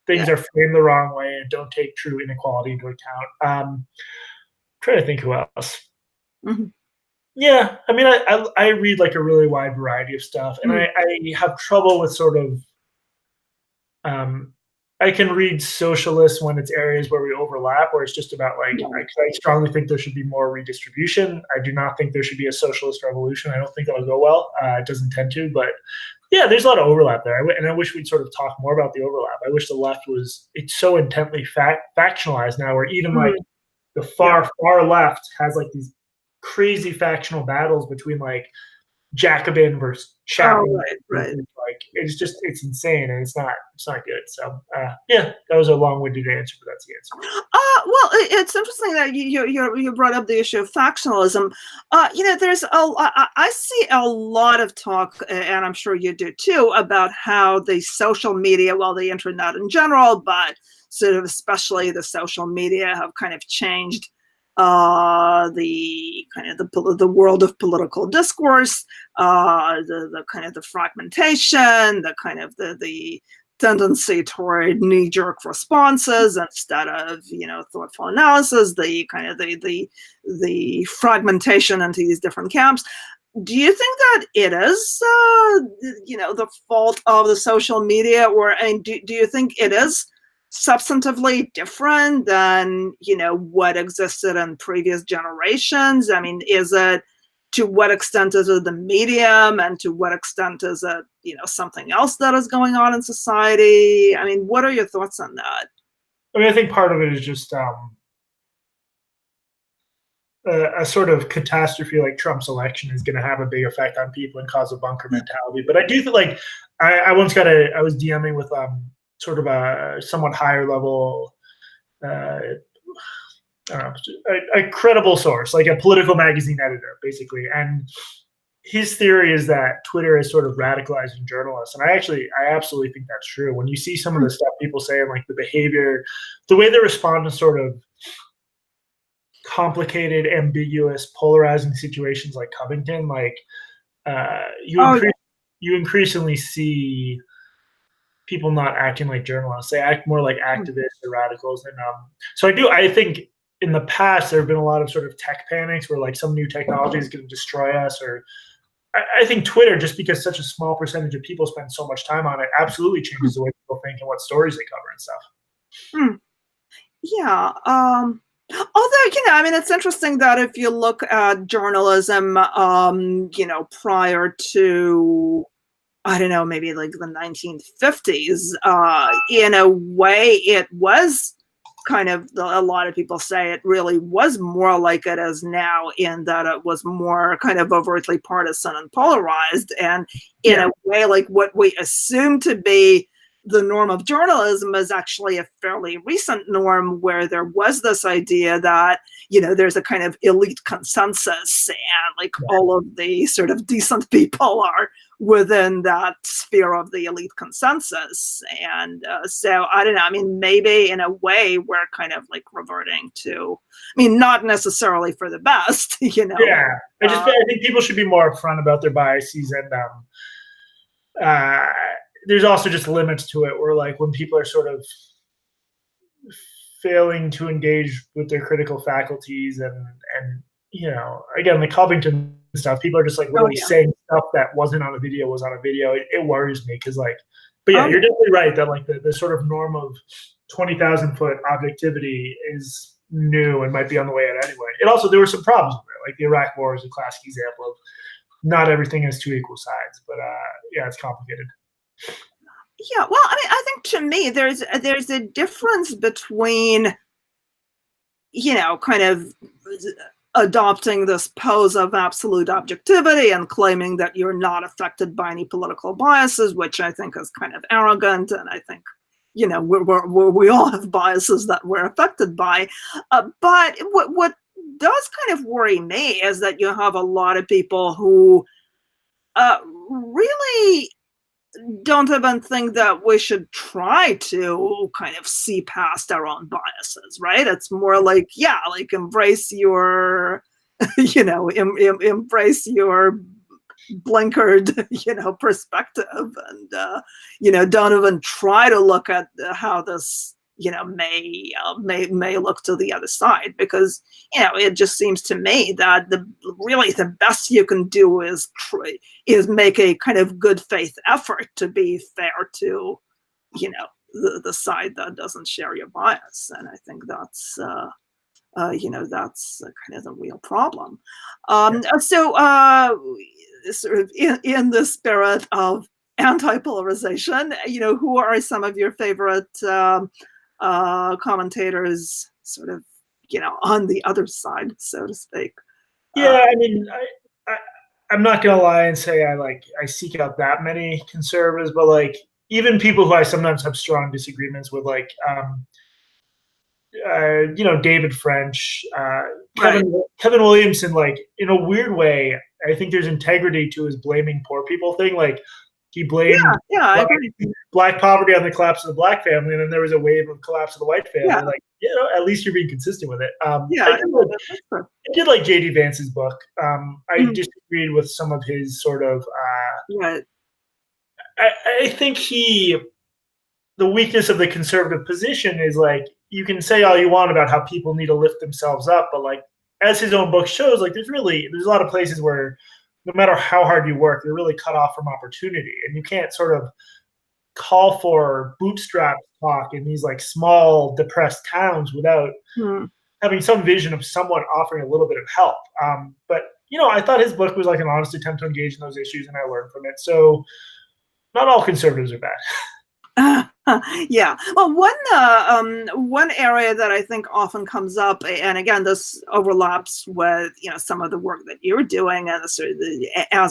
things are framed the wrong way and don't take true inequality into account. I'm trying to think who else. Yeah, I mean, I read like a really wide variety of stuff, and I have trouble with sort of, I can read socialists when it's areas where we overlap, where it's just about like, I strongly think there should be more redistribution. I do not think there should be a socialist revolution. I don't think that'll go well. It doesn't tend to, but yeah, there's a lot of overlap there. And I wish we'd sort of talk more about the overlap. I wish the left it's so intently factionalized now, where even like the far left has like these crazy factional battles between like Jacobin versus Chapman. Right. Like it's insane, and it's not good. So yeah, that was a long-winded answer, but that's the answer. Well, it's interesting that you brought up the issue of factionalism. There's I see a lot of talk, and I'm sure you do too, about how the social media, well, the internet in general, but sort of especially the social media, have kind of changed the kind of the world of political discourse, the kind of the fragmentation, the kind of the tendency toward knee-jerk responses instead of thoughtful analysis, the kind of the fragmentation into these different camps. Do you think that it is the fault of the social media, or do you think it is substantively different than what existed in previous generations? I mean, to what extent is it the medium, and to what extent is it something else that is going on in society? I mean, what are your thoughts on that? I mean, I think part of it is just a sort of catastrophe like Trump's election is going to have a big effect on people and cause a bunker mentality. But I do think, like, I once I was DMing with sort of a somewhat higher level, I don't know, a credible source, like a political magazine editor, basically. And his theory is that Twitter is sort of radicalizing journalists. And I absolutely think that's true. When you see some of the stuff people say and like the behavior, the way they respond to sort of complicated, ambiguous, polarizing situations like Covington, like you increasingly see people not acting like journalists. They act more like activists or radicals. And so I think in the past, there have been a lot of sort of tech panics where like some new technology is going to destroy us. Or I think Twitter, just because such a small percentage of people spend so much time on it, absolutely changes the way people think and what stories they cover and stuff. Hmm. Yeah. Although, I mean, it's interesting that if you look at journalism, prior to, I don't know, maybe like the 1950s, in a way, it was kind of, a lot of people say it really was more like it is now, in that it was more kind of overtly partisan and polarized. And in a way, like what we assume to be the norm of journalism is actually a fairly recent norm, where there was this idea that, there's a kind of elite consensus, and like all of the sort of decent people are within that sphere of the elite consensus. And so I don't know, I mean, maybe in a way we're kind of like reverting to, I mean, not necessarily for the best, Yeah, I think people should be more upfront about their biases, and there's also just limits to it, where like when people are sort of failing to engage with their critical faculties, and again, the Covington stuff, people are just like really saying stuff that wasn't on a video was on a video. It worries me, because like, but yeah, you're definitely right that like the sort of norm of 20,000 foot objectivity is new and might be on the way out anyway. And also there were some problems with it, like the Iraq War is a classic example of not everything has two equal sides, but yeah, it's complicated. Yeah, well, I mean, I think to me there's a difference between, kind of adopting this pose of absolute objectivity and claiming that you're not affected by any political biases, which I think is kind of arrogant, and I think, we all have biases that we're affected by. But what does kind of worry me is that you have a lot of people who really don't even think that we should try to kind of see past our own biases, right? It's more like, like embrace your, embrace your blinkered, perspective, and, don't even try to look at how this, may look to the other side, because, it just seems to me that the best you can do is make a kind of good faith effort to be fair to, the side that doesn't share your bias. And I think that's, that's kind of the real problem. So sort of in the spirit of anti-polarization, who are some of your favorite commentators, sort of, on the other side, so to speak? Yeah, I mean, I'm not gonna lie and say I seek out that many conservatives, but like even people who I sometimes have strong disagreements with, like David French, Kevin Williamson, like in a weird way, I think there's integrity to his blaming poor people thing. Like he blamed black poverty on the collapse of the black family, and then there was a wave of collapse of the white family. Yeah. Like, at least you're being consistent with it. I did like J.D. Vance's book. I disagreed with some of his sort of. I think the weakness of the conservative position is like, you can say all you want about how people need to lift themselves up, but like as his own book shows, like there's a lot of places where no matter how hard you work, you're really cut off from opportunity, and you can't sort of call for bootstrap talk in these like small depressed towns without having some vision of someone offering a little bit of help. But I thought his book was like an honest attempt to engage in those issues, and I learned from it. So not all conservatives are bad. Yeah. Well, one area that I think often comes up, and again, this overlaps with some of the work that you're doing as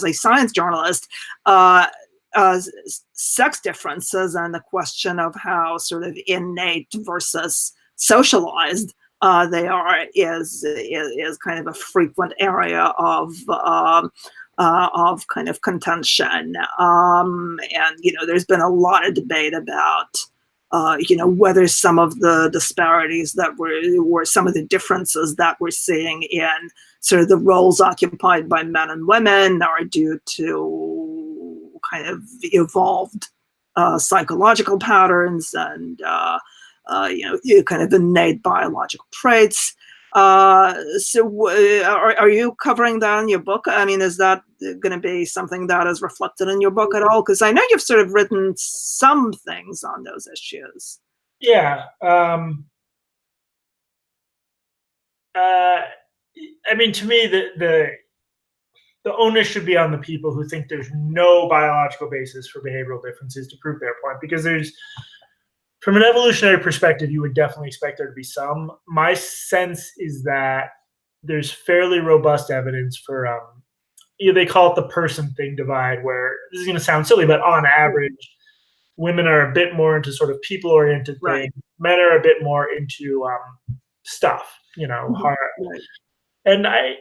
a science journalist, sex differences and the question of how sort of innate versus socialized they are is kind of a frequent area of kind of contention. And, there's been a lot of debate about, whether some of the disparities that were some of the differences that we're seeing in sort of the roles occupied by men and women are due to kind of evolved psychological patterns and, kind of innate biological traits. So are you covering that in your book? I mean, is that going to be something that is reflected in your book at all? Because I know you've sort of written some things on those issues. Yeah. I mean, to me, the onus should be on the people who think there's no biological basis for behavioral differences to prove their point, because from an evolutionary perspective, you would definitely expect there to be some. My sense is that there's fairly robust evidence for, they call it the person thing divide, where this is going to sound silly, but on average, women are a bit more into sort of people oriented things. Men are a bit more into stuff, hard. Right. And I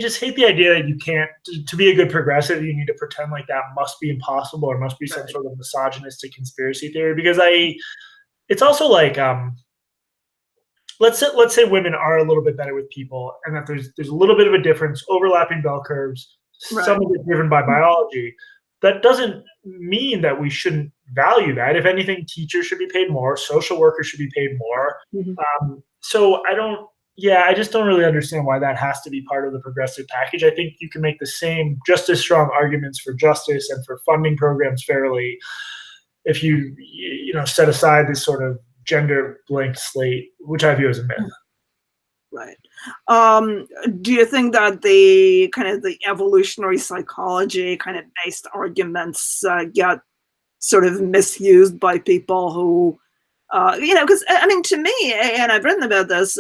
just hate the idea that you can't, to be a good progressive, you need to pretend like that must be impossible or must be some sort of misogynistic conspiracy theory. Because it's also like, let's say women are a little bit better with people, and that there's a little bit of a difference, overlapping bell curves, some of it driven by biology. That doesn't mean that we shouldn't value that. If anything, teachers should be paid more, social workers should be paid more. So I just don't really understand why that has to be part of the progressive package. I think you can make the same, just as strong arguments for justice and for funding programs fairly if you set aside this sort of gender blank slate, which I view as a myth. Right. Do you think that the kind of the evolutionary psychology kind of based arguments get sort of misused by people who, because I mean, to me, and I've written about this,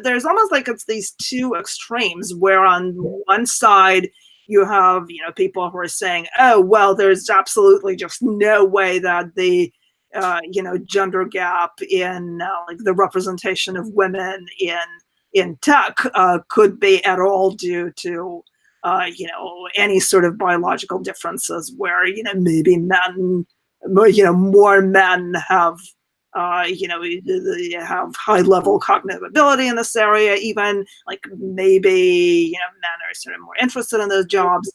there's almost like it's these two extremes where on one side you have, people who are saying, oh, well, there's absolutely just no way that the gender gap in like the representation of women in tech could be at all due to any sort of biological differences where maybe men, more men have have high level cognitive ability in this area, even like maybe men are sort of more interested in those jobs,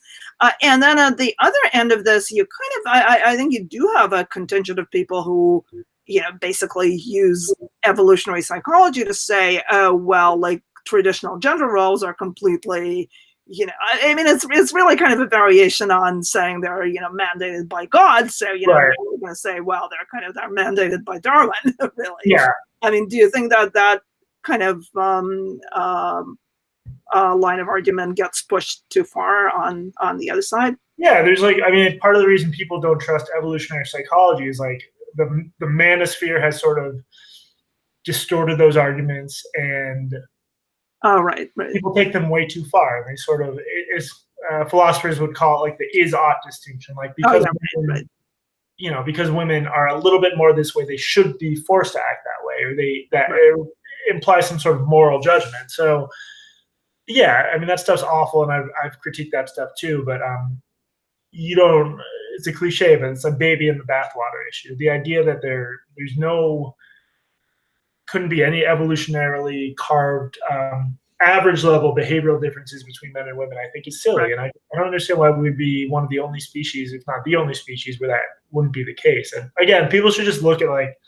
and then at the other end of this, you kind of I think you do have a contingent of people who basically use evolutionary psychology to say, oh well, like traditional gender roles are completely I mean, it's really kind of a variation on saying they're mandated by God. So we're going to say, well, they're mandated by Darwin, really. Yeah. I mean, do you think that kind of line of argument gets pushed too far on the other side? Yeah, there's part of the reason people don't trust evolutionary psychology is like the manosphere has sort of distorted those arguments, and right. people take them way too far. And they sort of, philosophers would call it like the is-ought distinction, like because because women are a little bit more this way, they should be forced to act that way, or it implies some sort of moral judgment. So yeah, I mean, that stuff's awful, and I've critiqued that stuff too, but it's a cliche, but it's a baby in the bathwater issue. The idea that couldn't be any evolutionarily carved average level behavioral differences between men and women, I think is silly. And I don't understand why we'd be one of the only species, if not the only species, where that wouldn't be the case. And again, people should just look at like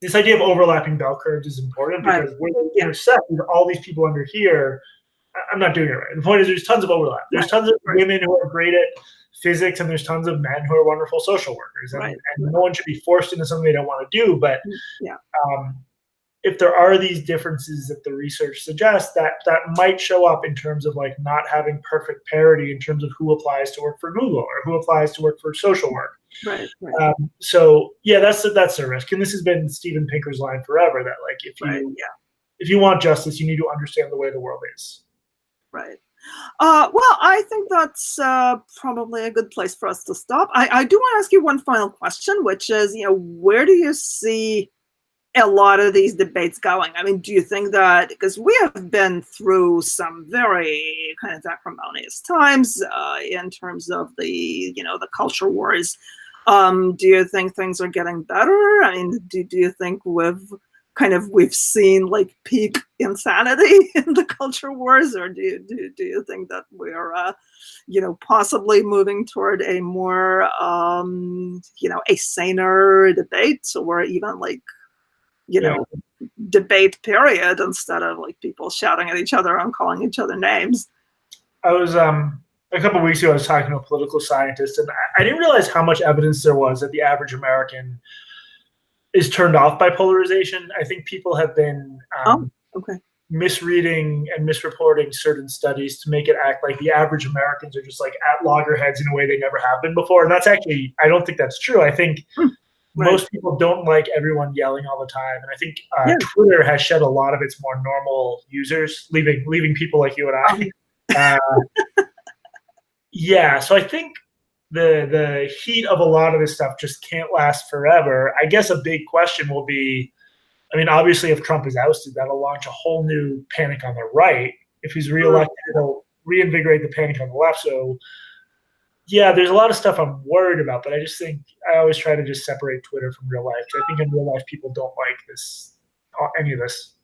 this idea of overlapping bell curves is important, because when they intersect with all these people under here, I'm not doing it right. The point is there's tons of overlap. There's tons of women who are great at physics, and there's tons of men who are wonderful social workers, and no one should be forced into something they don't want to do. But if there are these differences that the research suggests, that might show up in terms of like not having perfect parity in terms of who applies to work for Google or who applies to work for social work. So yeah, that's a risk. And this has been Steven Pinker's line forever, that like if you want justice, you need to understand the way the world is. Right. Well, I think that's probably a good place for us to stop. I do want to ask you one final question, which is, where do you see a lot of these debates going? I mean, do you think that, because we have been through some very kind of acrimonious times in terms of the, the culture wars, do you think things are getting better? I mean, do you think we've seen like peak insanity in the culture wars, or do you think that we're possibly moving toward a more a saner debate, or even like debate period, instead of like people shouting at each other and calling each other names? I was a couple of weeks ago, I was talking to a political scientist, and I didn't realize how much evidence there was that the average American is turned off by polarization. I think people have been okay. misreading and misreporting certain studies to make it act like the average Americans are just like at loggerheads in a way they never have been before. And that's actually, I don't think that's true. I think most people don't like everyone yelling all the time. And I think Twitter has shed a lot of its more normal users, leaving people like you and I. So I think the heat of a lot of this stuff just can't last forever. I guess a big question will be, I mean, obviously, if Trump is ousted, that'll launch a whole new panic on the right. If he's reelected, it'll reinvigorate the panic on the left. So, yeah, there's a lot of stuff I'm worried about, but I just think I always try to just separate Twitter from real life. I think in real life, people don't like this, any of this.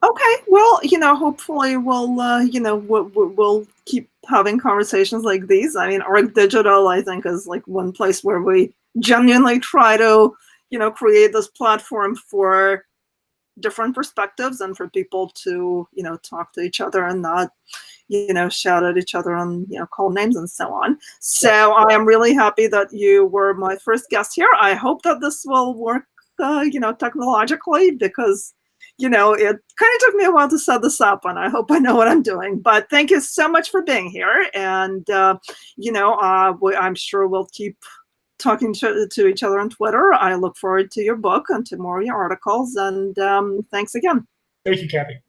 Okay, well, hopefully we'll keep having conversations like these. I mean, Arc Digital, I think, is like one place where we genuinely try to create this platform for different perspectives and for people to, talk to each other and not, shout at each other and, call names and so on. So I am really happy that you were my first guest here. I hope that this will work, technologically, because, it kind of took me a while to set this up, and I hope I know what I'm doing. But thank you so much for being here. And, I'm sure we'll keep talking to each other on Twitter. I look forward to your book and to more of your articles. And thanks again. Thank you, Cathy.